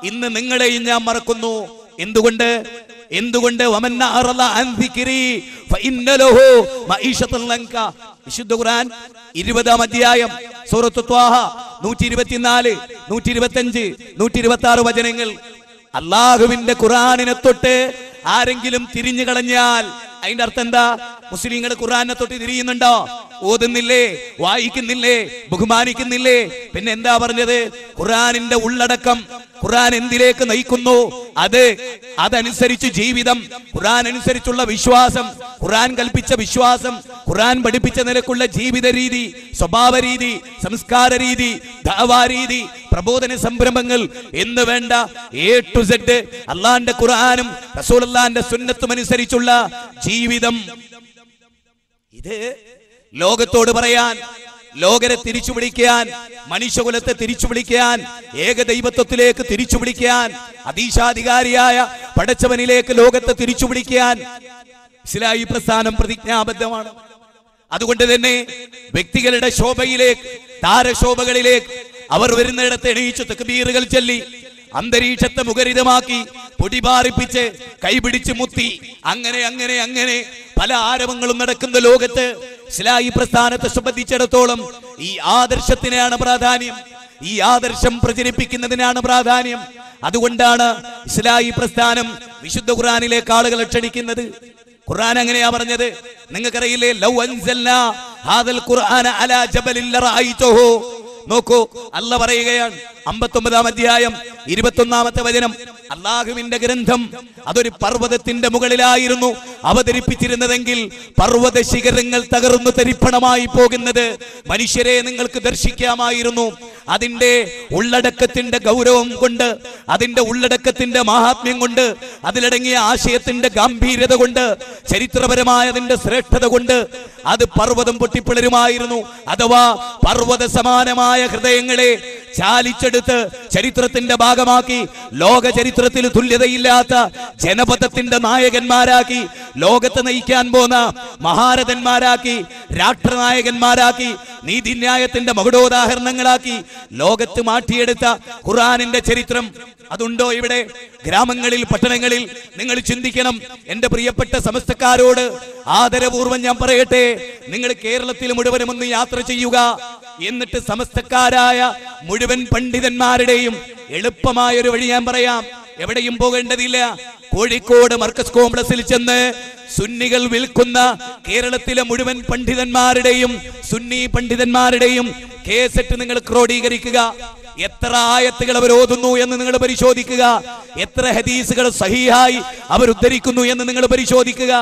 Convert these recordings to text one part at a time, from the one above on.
ഇന്ന് നിങ്ങളെയും ഞാൻ മറക്കുന്നു. എന്തുകൊണ്ട്? വിശുദ്ധ ഖുർആൻ 20-ാം അധ്യായം സൂറത്ത് ത്വാഹ 124, 125, 126 വചനങ്ങൾ. അള്ളാഹുവിന്റെ ഖുർആനിനെ തൊട്ട് ആരെങ്കിലും തിരിഞ്ഞു കളഞ്ഞാൽ അതിന്റെ അർത്ഥം എന്താ? മുസ്ലിങ്ങൾ ഖുർആനെ തൊട്ട് തിരിയുന്നുണ്ടോ? ഓതുന്നില്ലേ? വായിക്കുന്നില്ലേ? ബഹുമാനിക്കുന്നില്ലേ? പിന്നെ എന്താ പറഞ്ഞത്? ഖുർആനിന്റെ ഉള്ളടക്കം, ഖുർആൻ എന്തിലേക്ക് നയിക്കുന്നു അതനുസരിച്ച് ജീവിതം, ഖുർആൻ അനുസരിച്ചുള്ള വിശ്വാസം, ഖുർആൻ കൽപ്പിച്ച വിശ്വാസം, ഖുർആൻ പഠിപ്പിച്ച നിലക്കുള്ള ജീവിത രീതി, സ്വഭാവ രീതി, സംസ്കാര രീതി, ദഅവാ രീതി, പ്രബോധന സംരംഭങ്ങൾ എന്ന് വേണ്ട A to Z അള്ളാന്റെ ഖുർആനും റസൂലുള്ളാഹിന്റെ സുന്നത്തും അനുസരിച്ചുള്ള ജീവിതം. ഇത് ലോകത്തോട് പറയാൻ, ലോകരെ തിരിച്ചു വിളിക്കാൻ, മനുഷ്യകുലത്തെ തിരിച്ചു വിളിക്കാൻ, ഏകദൈവത്വത്തിലേക്ക് തിരിച്ചു വിളിക്കാൻ, അതീശാധികാരിയായ പടച്ചവനിലേക്ക് ലോകത്തെ തിരിച്ചു വിളിക്കാൻ ഇസ്ലാഹി പ്രസ്ഥാനം പ്രതിജ്ഞാബദ്ധമാണ്. അതുകൊണ്ട് തന്നെ വ്യക്തികളുടെ ശോഭയിലേക്ക്, താരശോഭകളിലേക്ക് അവർ വരുന്നിടത്ത് എണീച്ചു തക്ബീറുകൾ ചൊല്ലി അന്തരീക്ഷത്തെ മുഖരിതമാക്കി പൊടിപാറിപ്പിച്ച് കൈപിടിച്ച് മുത്തി അങ്ങനെ അങ്ങനെ അങ്ങനെ പല ആരവങ്ങളും നടക്കുന്ന ലോകത്ത് ഇസ്ലാഹി പ്രസ്ഥാനത്തെ സംബന്ധിച്ചിടത്തോളം ഈ ആദർശത്തിനാണ് പ്രാധാന്യം, ഈ ആദർശം പ്രചരിപ്പിക്കുന്നതിനാണ് പ്രാധാന്യം. അതുകൊണ്ടാണ് ഇസ്ലാഹി പ്രസ്ഥാനം വിശുദ്ധ ഖുർആനിലേക്ക് ആളുകളെ ക്ഷണിക്കുന്നത്. ഖുർആൻ അങ്ങനെയാ പറഞ്ഞത്. നിങ്ങൾക്കറിയില്ലേ? ലൗ അൻസൽനാ ഹാദൽ ഖുർആന അലാ ജബലിൻ ലറഅയ്തഹു. നോക്കൂ, അല്ലാഹ് പറയുകയാണ് 59-ാം അധ്യായം 21-ാമത്തെ വചനം. അല്ലാഹുവിന്റെ ഗ്രന്ഥം അതൊരു പർവ്വതത്തിന്റെ മുകളിലായിരുന്നു അവതരിപ്പിച്ചിരുന്നതെങ്കിൽ പർവ്വത ശിഖരങ്ങൾ തകർന്നു തരിപ്പണമായി പോകുന്നത് മനുഷ്യരെ നിങ്ങൾക്ക് ദർശിക്കാമായിരുന്നു. അതിന്റെ ഉള്ളടക്കത്തിന്റെ ഗൗരവം കൊണ്ട്, അതിന്റെ ഉള്ളടക്കത്തിന്റെ മഹാത്മ്യം കൊണ്ട്, അതിലടങ്ങിയ ആശയത്തിന്റെ ഗാംഭീര്യത കൊണ്ട്, ചരിത്രപരമായ അതിന്റെ ശ്രേഷ്ഠത കൊണ്ട് അത് പർവ്വതം പൊട്ടിപ്പിളരുമായിരുന്നു. അഥവാ പർവ്വത സമാനമായ ഹൃദയങ്ങളെ ചാലിച്ചെടുത്ത് ചരിത്രത്തിന്റെ ഭാഗമാക്കി ലോക ചരിത്രത്തിൽ തുല്യതയില്ലാത്ത ജനപദത്തിന്റെ നായകന്മാരാക്കി, ലോകത്തെ നയിക്കാൻ പോന്ന മഹാരഥന്മാരാക്കി, രാഷ്ട്രനായകന്മാരാക്കി, നീതിന്യായത്തിന്റെ മകുടോദാഹരണങ്ങളാക്കി ലോകത്ത് മാറ്റിയെടുത്ത ഖുർആനിന്റെ ചരിത്രം അതുണ്ടോ ഇവിടെ? ഗ്രാമങ്ങളിൽ, പട്ടണങ്ങളിൽ നിങ്ങൾ ചിന്തിക്കണം. എന്റെ പ്രിയപ്പെട്ട സമസ്തക്കാരോട് ആദരപൂർവ്വം ഞാൻ പറയട്ടെ, നിങ്ങൾ കേരളത്തിൽ മുഴുവനും ഒന്ന് യാത്ര ചെയ്യുക. എന്നിട്ട് സമസ്തക്കാരായ മുഴുവൻ പണ്ഡിതന്മാരുടെയും എളുപ്പമായൊരു വഴി ഞാൻ പറയാം. എവിടെയും പോകേണ്ടതില്ല. കോഴിക്കോട് മർക്കസ് കോംപ്ലക്സിൽ ചെന്ന് സുന്നികൾ വിൽക്കുന്ന കേരളത്തിലെ മുഴുവൻ പണ്ഡിതന്മാരുടെയും, സുന്നി പണ്ഡിതന്മാരുടെയും കേസറ്റ് നിങ്ങൾ ക്രോഡീകരിക്കുക. എത്ര ആയത്തുകൾ അവർ ഓതുന്നു എന്ന് നിങ്ങൾ പരിശോധിക്കുക. എത്ര ഹദീസുകൾ സഹീഹായി അവർ ഉദ്ധരിക്കുന്നു എന്ന് നിങ്ങൾ പരിശോധിക്കുക.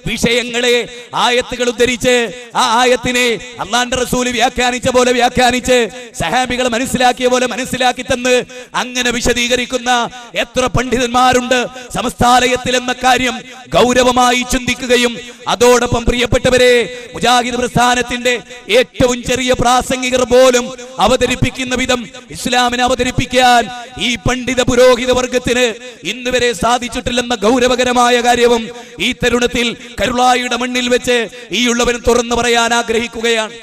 വിഷയങ്ങളെ ആയത്തുകൾ ഉദ്ധരിച്ച് ആ ആയത്തിനെ അല്ലാഹുവിന്റെ റസൂൽ വ്യാഖ്യാനിച്ച പോലെ വ്യാഖ്യാനിച്ച് സഹാബികൾ മനസ്സിലാക്കിയ പോലെ മനസ്സിലാക്കി തന്ന് അങ്ങനെ വിശദീകരിക്കുന്ന എത്ര പണ്ഡിതന്മാരുണ്ട് സമസ്താലയത്തിൽ എന്ന കാര്യം ഗൗരവമായി ചിന്തിക്കുകയും അതോടൊപ്പം പ്രിയപ്പെട്ടവരെ, മുജാഹിദ് പ്രസ്ഥാനത്തിന്റെ ഏറ്റവും ചെറിയ പ്രാസംഗികർ പോലും അവതരിപ്പിക്കുന്ന വിധം ഇസ്ലാമിനെ അവതരിപ്പിക്കാൻ ഈ പണ്ഡിത പുരോഹിത വർഗത്തിന് ഇന്ന് വരെ സാധിച്ചിട്ടില്ലെന്ന ഗൗരവകരമായ കാര്യവും ഈ തരുണത്തിൽ കരുളായിയുടെ മണ്ണിൽ വെച്ച് ഈ ഉള്ളവൻ തുറന്നു പറയാൻ ആഗ്രഹിക്കുകയാണ്.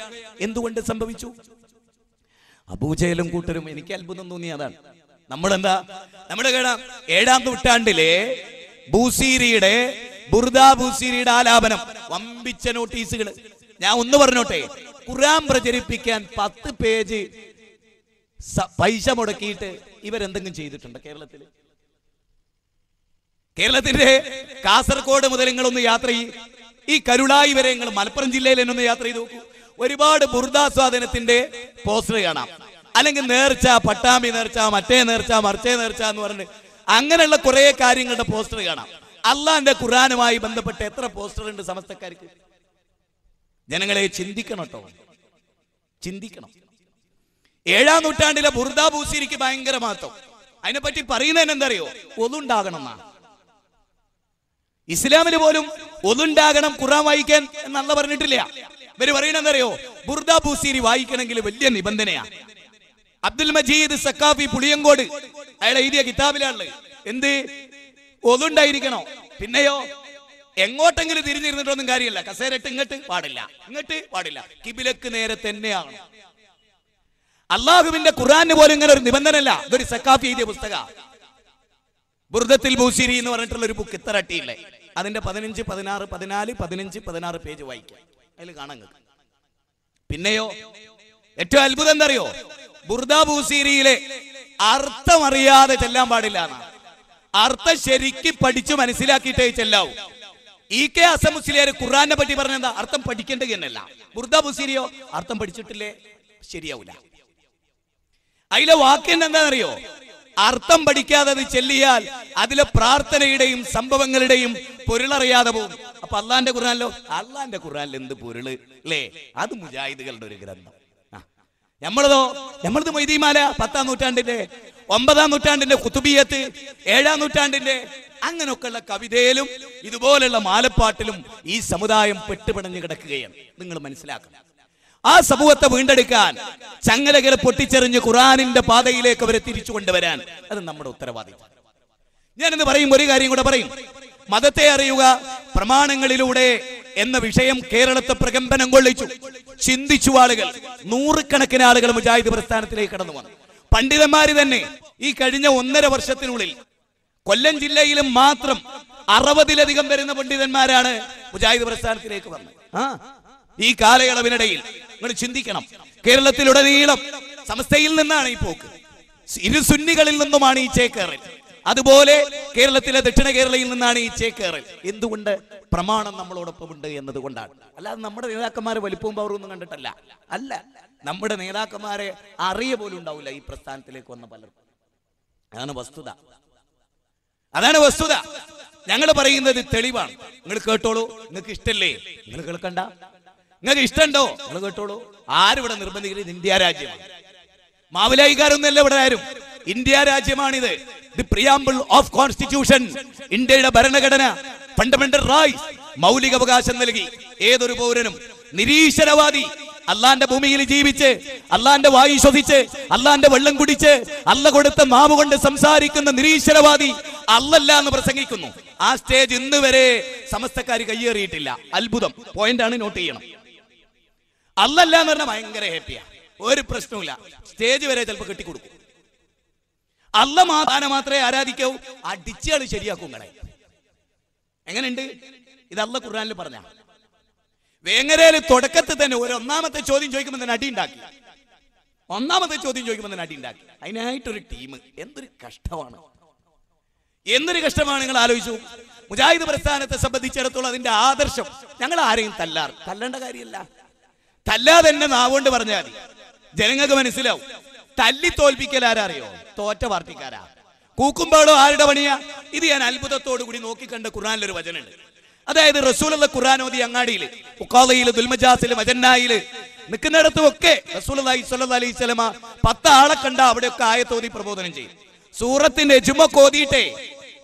എന്തുകൊണ്ട് സംഭവിച്ചു? അബൂജഹലും കൂട്ടരും. എനിക്ക് അത്ഭുതം തോന്നി അതാണ്. നമ്മളെന്താ, നമ്മുടെ 7-ാം നൂറ്റാണ്ടിലെ ബൂസീരിയുടെ ബുർദാ ബൂസീരിയുടെ ആലാപനം, വമ്പിച്ച നോട്ടീസുകൾ. ഞാൻ ഒന്ന് പറഞ്ഞോട്ടെ, ഖുർആൻ പ്രചരിപ്പിക്കാൻ 10 പേജ് പൈസ മുടക്കിയിട്ട് ഇവരെന്തെങ്കിലും ചെയ്തിട്ടുണ്ട് കേരളത്തിൽ? കേരളത്തിന്റെ കാസർഗോഡ് മുതൽ നിങ്ങളൊന്ന് യാത്ര ചെയ്യും, ഈ കരുളായി വരെ നിങ്ങൾ മലപ്പുറം ജില്ലയിൽ എന്നൊന്ന് യാത്ര ചെയ്ത് നോക്കൂ. ഒരുപാട് ബുർദാസ്വാദനത്തിന്റെ പോസ്റ്റർ കാണാം. അല്ലെങ്കിൽ നേർച്ച, പട്ടാമ്പി നേർച്ച, മറ്റേ നേർച്ച, മറിച്ചേ നേർച്ച എന്ന് പറഞ്ഞ് അങ്ങനെയുള്ള കുറെ കാര്യങ്ങളുടെ പോസ്റ്റർ കാണാം. അള്ളാന്റെ ഖുർആനുമായി ബന്ധപ്പെട്ട് എത്ര പോസ്റ്റർ ഉണ്ട് സമസ്തക്കാർക്ക്? ജനങ്ങളെ ചിന്തിക്കണം കേട്ടോ, ചിന്തിക്കണം. 7-ാം നൂറ്റാണ്ടിലെ ബുർദാ ബൂസീരിക്ക് ഭയങ്കര മഹത്വം. അതിനെപ്പറ്റി പറയുന്നതിന് എന്തറിയോ? ഒതുണ്ടാകണം എന്നാണ്. ഇസ്ലാമിന് പോലും ഒതുണ്ടാകണം ഖുർആൻ വായിക്കാൻ എന്നല്ല പറഞ്ഞിട്ടില്ല. ഇവര് പറയണെന്തറിയോ? ബുർദാ ബൂസീരി വായിക്കണമെങ്കിൽ വലിയ നിബന്ധനയാണ്. അബ്ദുൽ മജീദ് സക്കാഫി പുളിയങ്കോട് അയാൾ എഴുതിയ കിതാബിലാണുള്ളത്. എന്ത്? ഒതുണ്ടായിരിക്കണോ? പിന്നെയോ എങ്ങോട്ടെങ്കിലും തിരിഞ്ഞിരുന്നിട്ടൊന്നും കാര്യമില്ല. കസേരട്ട് ഇങ്ങോട്ട് പാടില്ല, ഇങ്ങോട്ട് പാടില്ല, കിബിലക്ക് നേരെ തന്നെയാണ്. അള്ളാഹുവിന്റെ ഖുർആന് പോലും ഇങ്ങനെ ഒരു നിബന്ധന അല്ല. ഇതൊരു സക്കാഫി എഴുതിയ പുസ്തക. ബുർദത്തുൽ ബൂസിരി എന്ന് പറഞ്ഞിട്ടുള്ള ഒരു ബുക്ക് ഇത്ര അട്ടിയില്ലേ, അതിന്റെ 15, 16, 14, 15, 16 പേജ് വായിക്കാം, അതിൽ കാണാൻ. പിന്നെയോ ഏറ്റവും അത്ഭുതം എന്താ അറിയോ? ബുർദ ബൂസിരിയിലെ അർത്ഥം അറിയാതെ ചെല്ലാൻ പാടില്ല. അർത്ഥം ശരിക്ക് പഠിച്ചു മനസ്സിലാക്കിയിട്ടേ ചെല്ലാവൂ. EK ഹസൻ മുസ്ലിയാർ ഖുർആനെ പറ്റി പറഞ്ഞെന്താ? അർത്ഥം പഠിക്കേണ്ടത് തന്നെയല്ല. ബുർദ ബൂസിരിയോ അർത്ഥം പഠിച്ചിട്ടില്ലേ ശരിയാവൂല. അതിലെ വാക്യം എന്താണെന്നറിയോ? അർത്ഥം പഠിക്കാതെ അത് ചെല്ലിയാൽ അതിലെ പ്രാർത്ഥനയുടെയും സംഭവങ്ങളുടെയും പൊരുളറിയാതെ പോകും. അപ്പൊ അള്ളാന്റെ ഖുർആനിലോ? അള്ളാന്റെ ഖുർആനിൽ എന്ത് പൊരുള് അല്ലേ? അത് മുജാഹിദുകളുടെ ഒരു ഗ്രന്ഥം. നമ്മളത് മൊയ്തീമാല 10-ാം നൂറ്റാണ്ടിന്റെ, 9-ാം നൂറ്റാണ്ടിന്റെ ഖുതുബിയത്ത്, 7-ാം നൂറ്റാണ്ടിന്റെ, അങ്ങനെയൊക്കെയുള്ള കവിതയിലും ഇതുപോലുള്ള മാലപ്പാട്ടിലും ഈ സമുദായം പെട്ടുപിടഞ്ഞു കിടക്കുകയാണ്. നിങ്ങൾ മനസ്സിലാക്കണം. ആ സമൂഹത്തെ വീണ്ടെടുക്കാൻ, ചങ്ങലകളെ പൊട്ടിച്ചെറിഞ്ഞ് ഖുർആനിന്റെ പാതയിലേക്ക് അവരെ തിരിച്ചു കൊണ്ടുവരാൻ അത് നമ്മുടെ ഉത്തരവാദിത്വം. ഞാനെന്ന് പറയും ഒരു കാര്യം കൂടെ പറയും. മതത്തെ അറിയുക പ്രമാണങ്ങളിലൂടെ എന്ന വിഷയം കേരളത്തെ പ്രകമ്പനം കൊള്ളിച്ചു. ചിന്തിച്ചു ആളുകൾ, നൂറുകണക്കിന് ആളുകൾ മുജാഹിദ് പ്രസ്ഥാനത്തിലേക്ക് കടന്നു വന്നു. പണ്ഡിതന്മാര് തന്നെ ഈ കഴിഞ്ഞ 1.5 വർഷത്തിനുള്ളിൽ കൊല്ലം ജില്ലയിലും മാത്രം 60-ലധികം വരുന്ന പണ്ഡിതന്മാരാണ് മുജാഹിദ് പ്രസ്ഥാനത്തിലേക്ക് വന്നത്. ഈ കാലയളവിനിടയിൽ നിങ്ങൾ ചിന്തിക്കണം, കേരളത്തിലുടനീളം സമസ്തയിൽ നിന്നാണ് ഈ പോക്ക്, ഇരു സുന്നികളിൽ നിന്നുമാണ് ഈ ചേക്കേറൽ, അതുപോലെ കേരളത്തിലെ ദക്ഷിണ കേരളയിൽ നിന്നാണ് ഈ ചേക്കേറൽ. എന്തുകൊണ്ട്? പ്രമാണം നമ്മളോടൊപ്പം ഉണ്ട് എന്നതുകൊണ്ടാണ്. അല്ലാതെ നമ്മുടെ നേതാക്കന്മാരെ വലിപ്പവും പവറൊന്നും കണ്ടിട്ടല്ല. അല്ല, നമ്മുടെ നേതാക്കന്മാരെ അറിയ പോലും ഉണ്ടാവില്ല ഈ പ്രസ്ഥാനത്തിലേക്ക് വന്ന പലർക്കും. അതാണ് വസ്തുത. അതാണ് വസ്തുത. ഞങ്ങൾ പറയുന്നത് തെളിവാണ്. നിങ്ങൾ കേട്ടോളൂ. നിങ്ങൾക്ക് ഇഷ്ടല്ലേ നിങ്ങൾ കേൾക്കണ്ട. നിങ്ങൾക്ക് ഇഷ്ടമുണ്ടോ നിങ്ങൾ കേട്ടോളൂ. ആരിവിടെ നിർബന്ധിക്കുന്നത്? ഇന്ത്യ രാജ്യമാണ്. മാവിലായിക്കാരൊന്നുമല്ല ഇവിടെ ആരും. ഇന്ത്യ രാജ്യമാണിത്. ദി പ്രിയാമ്പിൾ ഓഫ് കോൺസ്റ്റിറ്റ്യൂഷൻ, ഇന്ത്യയുടെ ഭരണഘടന, ഫണ്ടമെന്റൽ റൈറ്റ്സ്, മൗലിക അവകാശം നൽകി ഏതൊരു പൗരനും നിരീശ്വരവാദി, അള്ളാന്റെ ഭൂമിയിൽ ജീവിച്ച്, അള്ളാന്റെ വായു ശ്വസിച്ച്, അള്ളാന്റെ വെള്ളം കുടിച്ച്, അള്ള കൊടുത്ത നാവ് കൊണ്ട് സംസാരിക്കുന്ന നിരീശ്വരവാദി അല്ലല്ല എന്ന് പ്രസംഗിക്കുന്നു. ആ സ്റ്റേജ് ഇന്ന് വരെ സമസ്തക്കാർ കയ്യേറിയിട്ടില്ല. അത്ഭുതം. പോയിന്റാണ്, നോട്ട് ചെയ്യണം. അല്ലല്ല എന്ന് പറഞ്ഞാൽ ഭയങ്കര ഹാപ്പിയാ, ഒരു പ്രശ്നവുമില്ല. സ്റ്റേജ് വരെ ചിലപ്പോൾ കെട്ടിക്കൊടുക്കും. അല്ല മാത്രമേ ആരാധിക്കാവൂ. അടിച്ചാള് ശരിയാക്കും. എങ്ങനെയുണ്ട് ഇത്? അല്ല ഖുർആനിൽ പറഞ്ഞ വേങ്ങരയില് തുടക്കത്തിൽ തന്നെ ഒന്നാമത്തെ ചോദ്യം ചോദിക്കുമ്പോൾ തന്നെ അടി ഉണ്ടാക്കി. ഒന്നാമത്തെ ചോദ്യം ചോദിക്കുമ്പോൾ തന്നെ അടി ഉണ്ടാക്കി. അതിനായിട്ടൊരു ടീം. എന്തൊരു കഷ്ടമാണ്, എന്തൊരു കഷ്ടമാണ്. നിങ്ങൾ ആലോചിച്ചു. മുജാഹിദ് പ്രസ്ഥാനത്തെ സംബന്ധിച്ചിടത്തോളം അതിന്റെ ആദർശം, ഞങ്ങൾ ആരെയും തല്ലേണ്ട കാര്യമല്ല. തല്ലാതെ തന്നെ നാവുകൊണ്ട് പറഞ്ഞാൽ മതി, ജനങ്ങൾക്ക് മനസ്സിലാവും. തല്ലി തോൽപ്പിക്കൽ ആരറിയോ? തോറ്റ പാർട്ടിക്കാരാ. കൂക്കുമ്പോഴോ ആരുടെ പണിയാ? ഇത് ഞാൻ അത്ഭുതത്തോടു കൂടി നോക്കിക്കണ്ട ഖുർആനിലൊരു വചനുണ്ട്. അതായത് റസൂലുള്ള ഖുർആൻ ഓതി അങ്ങാടിയിൽ, ഉഖാലയില്, ദുൽമജാസില്, മജന്നായില് നിൽക്കുന്നിടത്തും ഒക്കെ റസൂലുള്ളാഹി സ്വല്ലല്ലാഹു അലൈഹി വസല്ലമ 10 ആളെ കണ്ട അവിടെയൊക്കെ ആയത്തോതി പ്രബോധനം ചെയ്യും. സൂറത്തിന്റെ യജ്മൊക്കെ ഓതിയിട്ടേ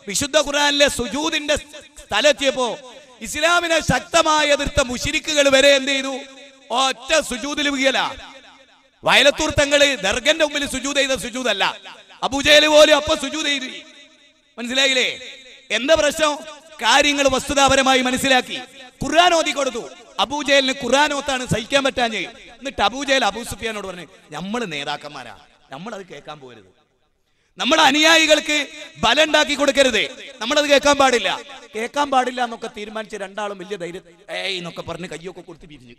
വിശുദ്ധ ഖുർആനിലെ സുജൂദിന്റെ സ്ഥലത്തിയപ്പോ ഇസ്ലാമിനെ ശക്തമായി എതിർത്ത മുശ്രിക്കുകൾ വരെ എന്ത് ചെയ്തു? ഒറ്റ സുജൂദിൽ വീഴല. വയലത്തൂർ തങ്ങള് ദർഗന്റെ മുമ്പിൽ സുജൂദ് ചെയ്ത സുജൂദല്ല, അബൂജഹൽ പോലും അപ്പൊ സുജൂദ് ചെയ്തു. മനസ്സിലായില്ലേ എന്താ പ്രശ്നം? കാര്യങ്ങൾ വസ്തുതാപരമായി മനസ്സിലാക്കി ഖുർആൻ ഓതി കൊടുത്തു. അബൂജഹലിന് ഖുർആൻ ഓത്താണ് സഹിക്കാൻ പറ്റാഞ്ഞ്. എന്നിട്ട് അബൂജഹൽ അബൂ സുഫിയാനോട് പറഞ്ഞു, നമ്മൾ നേതാക്കന്മാരാ, നമ്മളത് കേൾക്കാൻ പോകരുത്, നമ്മുടെ അനുയായികൾക്ക് ബലം ഉണ്ടാക്കി കൊടുക്കരുത്, നമ്മളത് കേൾക്കാൻ പാടില്ല. കേൾക്കാൻ പാടില്ല എന്നൊക്കെ തീരുമാനിച്ച് രണ്ടാളും വലിയ ധൈര്യം എന്നൊക്കെ പറഞ്ഞ് കയ്യൊക്കെ കൊടുത്ത് പിരിഞ്ഞു.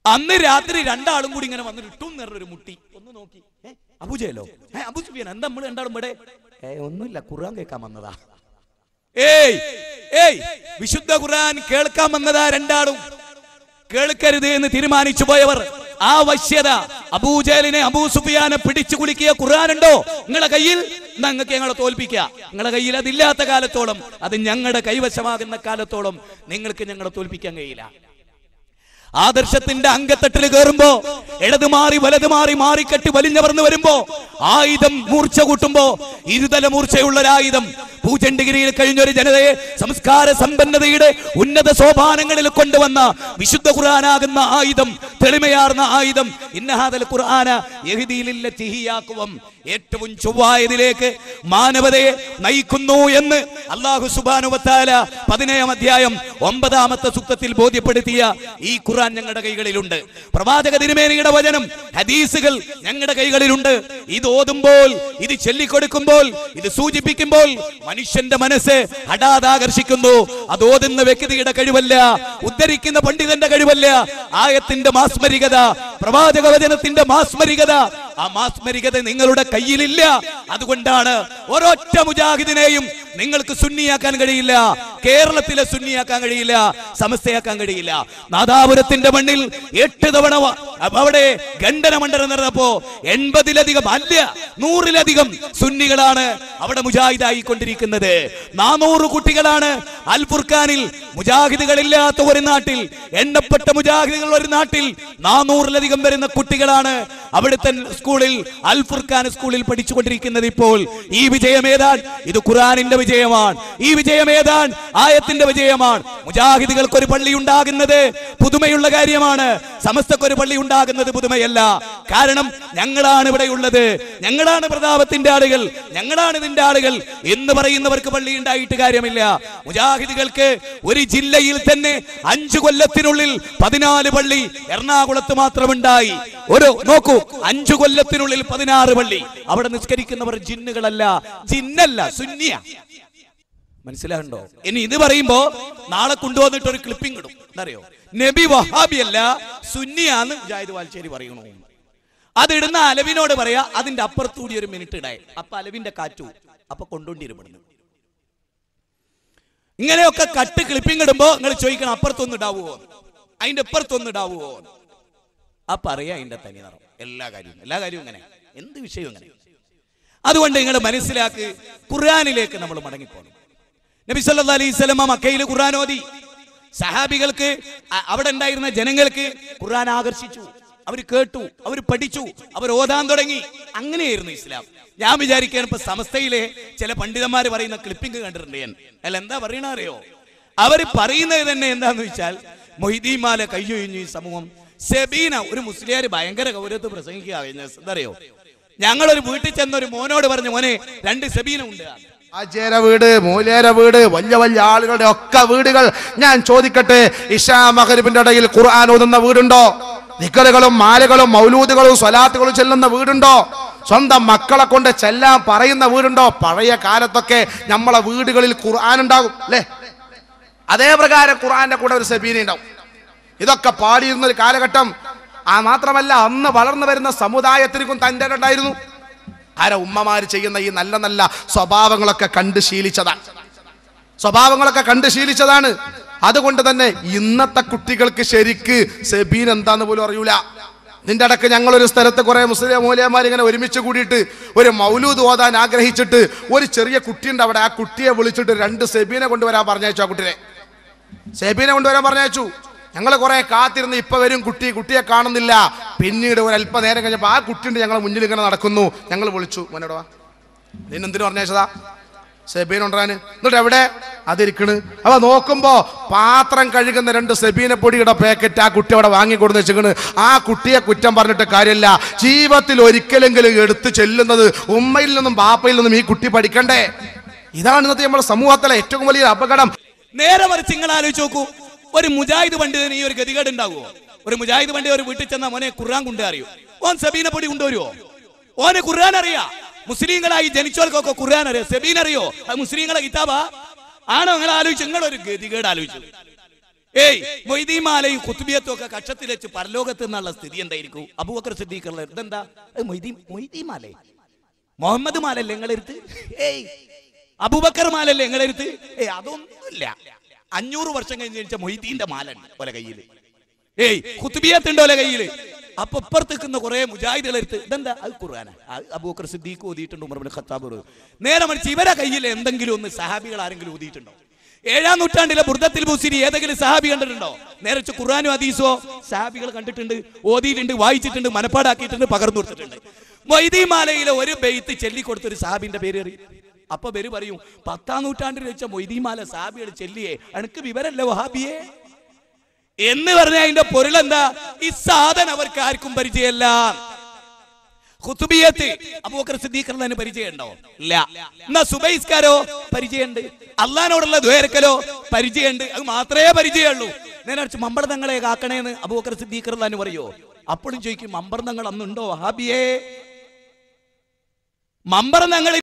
അന്ന് രാത്രി രണ്ടാളും കൂടി ഇങ്ങനെ വന്നിട്ട് ഇട്ടും നേരൊരു മുട്ടി. ഒന്ന് നോക്കി, അബൂജഹലോ? അബൂ സുഫിയാൻ, എന്താ നമ്മൾ രണ്ടാളും ഇവിടെ? ഒന്നുമില്ല, ഖുർആൻ കേൾക്കാൻ വന്നതാ. വിശുദ്ധ ഖുർആൻ കേൾക്കാൻ വന്നതാ രണ്ടാളും. കേൾക്കരുത് എന്ന് തീരുമാനിച്ചു പോയവർ ആ വശ്യത അബൂജഹലിനെ, അബൂ സുഫിയാനെ പിടിച്ചു കുലുക്കിയ ഖുർആൻ ഉണ്ടോ നിങ്ങളുടെ കയ്യിൽ? നിങ്ങൾക്ക് ഞങ്ങളെ തോൽപ്പിക്കുക. നിങ്ങളുടെ കയ്യിൽ അതില്ലാത്ത കാലത്തോളം, അത് ഞങ്ങളുടെ കൈവശമാകുന്ന കാലത്തോളം നിങ്ങൾക്ക് ഞങ്ങളെ തോൽപ്പിക്കാൻ കഴിയില്ല. ആദർശത്തിന്റെ അങ്കത്തട്ടിൽ കയറുമ്പോ, ഇടത് മാറി വലത് മാറി മാറിക്കെട്ടി വലിഞ്ഞവർന്ന് വരുമ്പോ, ആയുധം മൂർച്ച കൂട്ടുമ്പോ, ഇരുതല മൂർച്ചയുള്ള ഒരായുധം ഭൂചണ്ഡഗിരിയിൽ കഴിഞ്ഞൊരു ജനതയെ സംസ്കാര സമ്പന്നതയുടെ ഉന്നത സോപാനങ്ങളിൽ കൊണ്ടുവന്ന വിശുദ്ധ ഖുർആനാകുന്ന ആയുധം, തെളിമയാർന്ന ആയുധം, ഇന്നഹാദൽ ഖുർആന യഹ്ദീ ലില്ലത്തി ഹിയ അഖ്വം, ഏറ്റവും ചൊവ്വായതിലേക്ക് മാനവതയെ നയിക്കുന്നു എന്ന് അല്ലാഹു സുബ്ഹാനഹു വ തആല 17-ാം അധ്യായം 9-ാമത്തെ സൂക്തത്തിൽ ബോധ്യപ്പെടുത്തിയ ഈ ഖുർആൻ ഖുർആൻ ഞങ്ങളുടെ കൈകളിലുണ്ട്, പ്രവാചക തിരുമേനിയുടെ വചനം ഹദീസുകൾ ഞങ്ങളുടെ കൈകളിലുണ്ട്. ഇത് ഓതുമ്പോൾ, ഇത് ചൊല്ലിക്കൊടുക്കുമ്പോൾ, ഇത് സൂചിപ്പിക്കുമ്പോൾ മനുഷ്യന്റെ മനസ്സ് ഹഠാത് ആകർഷിക്കുന്നു. അത് ഓതുന്ന വ്യക്തിയുടെ കഴിവല്ല, ഉദ്ധരിക്കുന്ന പണ്ഡിതന്റെ കഴിവല്ല. ആയത്തിന്റെ മാസ്മരികത, പ്രവാചക വചനത്തിന്റെ മാസ്മരികത, ആ മാസ്മരികത നിങ്ങളുടെ കയ്യിലില്ല. അതുകൊണ്ടാണ് ഒരൊറ്റ മുജാഹിദിനെയും നിങ്ങൾക്ക് സുന്നിയാക്കാൻ കഴിയില്ല, കേരളത്തിലെ സുന്നിയാക്കാൻ കഴിയില്ല, സമസ്തയാക്കാൻ കഴിയില്ല. നാദാപുരത്തിന്റെ മണ്ണിൽ 8 തവണ അവിടെ ഖണ്ഡനമണ്ഡലം നടന്നപ്പോ 80-ലധികം അല്ല 100-ലധികം സുന്നികളാണ് അവിടെ മുജാഹിദായിക്കൊണ്ടിരിക്കുന്നത്. 400 കുട്ടികളാണ് അൽ ഫുർഖാനിൽ. മുജാഹിദുകളില്ലാത്ത ഒരു നാട്ടിൽ, എണ്ണപ്പെട്ട മുജാഹിദുകൾ ഒരു നാട്ടിൽ 400-ലധികം വരുന്ന കുട്ടികളാണ് അവിടുത്തെ സ്കൂളിൽ, അൽ ഫുർഖാൻ സ്കൂളിൽ പഠിച്ചുകൊണ്ടിരിക്കുന്നത്. ഇപ്പോൾ ഈ വിജയം ഏതാണ്? ഇത് ഖുർആനിന്റെ വിജയമാണ്. ഈ വിജയം ഏതാണ്? ആയത്തിന്റെ വിജയമാണ്. മുജാഹിദുകൾക്ക് ഒരു പള്ളി ഉണ്ടാകുന്നത് പുതുമയുള്ള കാര്യമാണ്, സമസ്തക്കൊരു പള്ളി ഉണ്ടാകുന്നത് പുതുമയല്ല. കാരണം ഞങ്ങളാണ് ഇവിടെ ഉള്ളത്, ഞങ്ങളാണ് പ്രതാപത്തിന്റെ ആളുകൾ, ഞങ്ങളാണ് ഇതിന്റെ ആളുകൾ എന്ന് പറയുന്നവർക്ക് പള്ളി ഉണ്ടായിട്ട് കാര്യമില്ല. മുജാഹിദുകൾക്ക് ഒരു ജില്ലയിൽ തന്നെ 5 കൊല്ലത്തിനുള്ളിൽ 14 പള്ളി എറണാകുളത്ത് മാത്രമുണ്ടായി. നോക്കൂ, 5 കൊല്ലത്തിനുള്ളിൽ 16 പള്ളി. അവിടെ നിസ്കരിക്കുന്നവർ ജിന്നുകളല്ല, ജിന്നല്ല, സുന്നിയ. മനസ്സിലാകണ്ടോ? ഇനി ഇത് പറയുമ്പോ നാളെ കൊണ്ടുവന്നിട്ട് ഒരു ക്ലിപ്പിംഗ് ഇടും. എന്നറിയോ? നബി വഹാബിയല്ല, സുന്നിയാന്ന് മുജാഹിദ് വാൽച്ചേരി പറയണു. അതിടുന്ന അലവിനോട് പറയാ അതിന്റെ അപ്പുറത്തൂടി ഒരു മിനിറ്റ് ഇടായി. അപ്പൊ അലവിന്റെ കാറ്റു അപ്പൊ കൊണ്ടുകൊണ്ടിരുന്നു. ഇങ്ങനെയൊക്കെ കട്ട് ക്ലിപ്പിംഗ് ഇടുമ്പോ നിങ്ങൾ ചോദിക്കണം അപ്പുറത്തൊന്നും ഇടാവുമോ, അതിന്റെ അപ്പുറത്തൊന്നും ഇടാവുമോ? ആ പറയാ അതിന്റെ തനി നിറം. എല്ലാ കാര്യവും ഇങ്ങനെ, എന്ത് വിഷയവും ഇങ്ങനെ. അതുകൊണ്ട് നിങ്ങൾ മനസ്സിലാക്ക്, ഖുർആനിലേക്ക് നമ്മൾ മടങ്ങിപ്പോകണം. നബി സല്ലല്ലാഹു അലൈഹി വസല്ലം മക്കയിൽ ഖുർആൻ ഓതി. സഹാബികൾക്ക്, അവിടെ ഉണ്ടായിരുന്ന ജനങ്ങൾക്ക് ഖുർആൻ ആകർഷിച്ചു. അവർ കേട്ടു, അവർ പഠിച്ചു, അവർ ഓതാൻ തുടങ്ങി. അങ്ങനെയായിരുന്നു ഇസ്ലാം. ഞാൻ വിചാരിക്കുകയാണ് ഇപ്പൊ സമസ്തയിലെ ചില പണ്ഡിതന്മാർ പറയുന്ന ക്ലിപ്പിംഗ് കണ്ടിട്ടുണ്ട് ഞാൻ. അല്ല, എന്താ പറയണ അറിയോ? അവർ പറയുന്നത് തന്നെ എന്താന്ന് വെച്ചാൽ, മൊയ്തീമാല കയ്യൊഴിഞ്ഞു ഈ സമൂഹം. സെബീന, ഒരു മുസ്ലിയാർ ഭയങ്കര ഗൗരവത്തിൽ പ്രസംഗിക്കുക. എന്തറിയോ? ഞങ്ങളൊരു വീട്ടിൽ ചെന്ന ഒരു മോനോട് പറഞ്ഞു, മോനെ 2 സെബീന ഉണ്ട്. ആചാര വീട്, മൂലേര വീട്, വലിയ വലിയ ആളുകളുടെ ഒക്കെ വീടുകൾ. ഞാൻ ചോദിക്കട്ടെ, ഇശാ മഗ്രിബിന്റെ ഇടയിൽ ഖുർആൻ ഓതുന്ന വീടുണ്ടോ? ദിക്റുകളും മാലകളും മൗലൂദുകളും സ്വലാത്തുകളും ചെല്ലുന്ന വീടുണ്ടോ? സ്വന്തം മക്കളെ കൊണ്ട് ചെല്ലാൻ പറയുന്ന വീടുണ്ടോ? പഴയ കാലത്തൊക്കെ നമ്മളെ വീടുകളിൽ ഖുർആൻ ഉണ്ടാകും അല്ലേ? അതേ പ്രകാരം ഖുർആന്റെ കൂടെ ഒരു സബീന ഉണ്ടാവും. ഇതൊക്കെ പാടിയിരുന്ന ഒരു കാലഘട്ടം. മാത്രമല്ല, അന്ന് വളർന്നു വരുന്ന സമുദായത്തിനും തന്റെ ഉണ്ടായിരുന്നു. ഉമ്മമാര് ചെയ്യുന്ന ഈ നല്ല നല്ല സ്വഭാവങ്ങളൊക്കെ കണ്ട് ശീലിച്ചതാണ്. അതുകൊണ്ട് തന്നെ ഇന്നത്തെ കുട്ടികൾക്ക് ശരിക്ക് സെബീൻ എന്താന്ന് പോലും അറിയൂല. നിന്റെ അടക്ക് ഞങ്ങളൊരു സ്ഥലത്ത് കുറെ മുസ്ലിം മൂലയന്മാർ ഇങ്ങനെ ഒരുമിച്ച് കൂടിയിട്ട് ഒരു മൗലൂദ് ഓതാൻ ആഗ്രഹിച്ചിട്ട് ഒരു ചെറിയ കുട്ടിയുണ്ട് അവിടെ. ആ കുട്ടിയെ വിളിച്ചിട്ട് 2 സെബീനെ കൊണ്ടുവരാൻ പറഞ്ഞയച്ചു. ആ സെബീനെ കൊണ്ടുവരാൻ പറഞ്ഞയച്ചു. ഞങ്ങൾ കുറെ കാത്തിരുന്ന്, ഇപ്പൊ വരും കുട്ടിയെ കാണുന്നില്ല. പിന്നീട് ഒരു അല്പനേരം കഴിഞ്ഞപ്പോൾ ആ കുട്ടിയുണ്ട് ഞങ്ങളെ മുന്നിൽ ഇങ്ങനെ നടക്കുന്നു. ഞങ്ങൾ വിളിച്ചു, മോനോടാ നിന്നെന്തിനു പറഞ്ഞയച്ചതാ? സെബീൻ കൊണ്ടുവരാന്. എന്നിട്ട് എവിടെ? അതിരിക്കണ്. അപ്പൊ നോക്കുമ്പോ പാത്രം കഴുകുന്ന 2 സെബീന പൊടിയുടെ പാക്കറ്റ് ആ കുട്ടി അവിടെ വാങ്ങിക്കൊടുന്ന് വെച്ചിക്കണ്. ആ കുട്ടിയെ കുറ്റം പറഞ്ഞിട്ട് കാര്യമില്ല. ജീവിതത്തിൽ ഒരിക്കലെങ്കിലും എടുത്ത് ചെല്ലുന്നത് ഉമ്മയിൽ നിന്നും ബാപ്പയിൽ നിന്നും ഈ കുട്ടി പഠിക്കണ്ടേ? ഇതാണ് ഇന്നത്തെ നമ്മുടെ സമൂഹത്തിലെ ഏറ്റവും വലിയ അപകടം. നേരെ മറിച്ച് നിങ്ങൾ ആലോചിച്ച് നോക്കൂ, ഒരു മുജാഹിദ് പണ്ഡിതന് ഈ ഒരു ഗതികേട് ഉണ്ടാകുമോ? ഒരു മുജാഹിദ് പണ്ഡിതൻ ഒരു വീട്ടിൽ ചെന്ന മോനെ ഖുർആൻ കൊണ്ടുവരിയോ? ഓൻ സബീന പൊടി കൊണ്ടുവരുമോ? ഓന് ഖുർആൻ അറിയാ? മുസ്ലിങ്ങളായി ജനിച്ചവർക്കൊക്കെ ഖുർആൻ അറിയോ? സബീൻ അറിയോ? അത് മുസ്ലിങ്ങളെ കിതാബാ ആണോ? നിങ്ങൾ ആലോചിച്ചു, നിങ്ങളൊരു ഗതികേട് ആലോചിച്ചു. മൊയ്തീമാലയും ഖുത്ബിയത്തും ഒക്കെ കക്ഷത്തിൽ വെച്ച് പരലോകത്ത് നിന്നുള്ള സ്ഥിതി എന്തായിരിക്കും? അബൂബക്കർ സിദ്ദീഖ് ഇതെന്താ മൊയ്തീമാലേ? മുഹമ്മദ് മാലല്ലേ നിങ്ങളെടുത്ത്? അബൂബക്കർ മാലല്ലേ നിങ്ങളെടുത്ത്? അതൊന്നുമില്ല. 500 വർഷം കഴിഞ്ഞ് ജനിച്ച മൊയ്തീന്റെ മാലുണ്ട് ഓലെ കയ്യില്. ഖുത്ബിയത്തുണ്ട് ഓലെ കയ്യില്. അപ്പൊ ഇപ്പുറത്തേക്കുന്ന കുറെ മുജാഹിദുകളെടുത്ത് ഇതെന്താ? അത് ഖുർആനാ. അബൂബക്കർ സിദ്ദീഖ് ഓതിയിട്ടുണ്ട്, ഉമർ ഇബ്നു ഖത്താബ്. നേരെ മറിച്ച് ഇവരെ കയ്യിൽ എന്തെങ്കിലും ഒന്ന് സഹാബികൾ ആരെങ്കിലും ഓതിയിട്ടുണ്ടോ? 7-ാം നൂറ്റാണ്ടിലെ ബുർദത്തുൽ ബൂസിരി ഏതെങ്കിലും സഹാബി കണ്ടിട്ടുണ്ടോ? നേരെ ഖുർആനും ഹദീസോ സഹാബികൾ കണ്ടിട്ടുണ്ട്, ഓതിയിട്ടുണ്ട്, വായിച്ചിട്ടുണ്ട്, മനപ്പാടാക്കിയിട്ടുണ്ട്, പകർന്നു കൊടുത്തിട്ടുണ്ട്. മൊയ്തീമാലയിലെ ഒരു ബെയ്ത്ത് ചൊല്ലിക്കൊടുത്തൊരു സഹാബിന്റെ പേര് അറിയും. അപ്പൊ പേര് പറയും, 10-ാം നൂറ്റാണ്ടിൽ വെച്ച മൊയ്തീമാല സഹാബികൾ ചെല്ലിയേ, എനിക്ക് വിവരല്ല വഹാബിയെ എന്ന് പറഞ്ഞ അതിന്റെ പൊരുളെന്താ? ഈ സാധനം അവർക്ക് ആർക്കും പരിചയമല്ല. ഖുത്ബിയത്ത് അബൂബക്കർ സിദ്ദീഖിന് പരിചയമുണ്ടോ? ഇല്ല. എന്നാ സുബൈസ്കാരോ? പരിചയമുണ്ട്. അള്ളാഹിനോടുള്ള ദ്വേരക്കലോ? പരിചയമുണ്ട്. അത് മാത്രമേ പരിചയമുള്ളൂ. നേരെ മമ്പർ തങ്ങളെ കാക്കണേന്ന് അബൂബക്കർ സിദ്ദീഖ് റളിയല്ലാഹു പറയോ? അപ്പോഴും ചോദിക്കും മമ്പർ തങ്ങൾ അന്നുണ്ടോ വഹാബിയേ? മമ്പർ തങ്ങൾ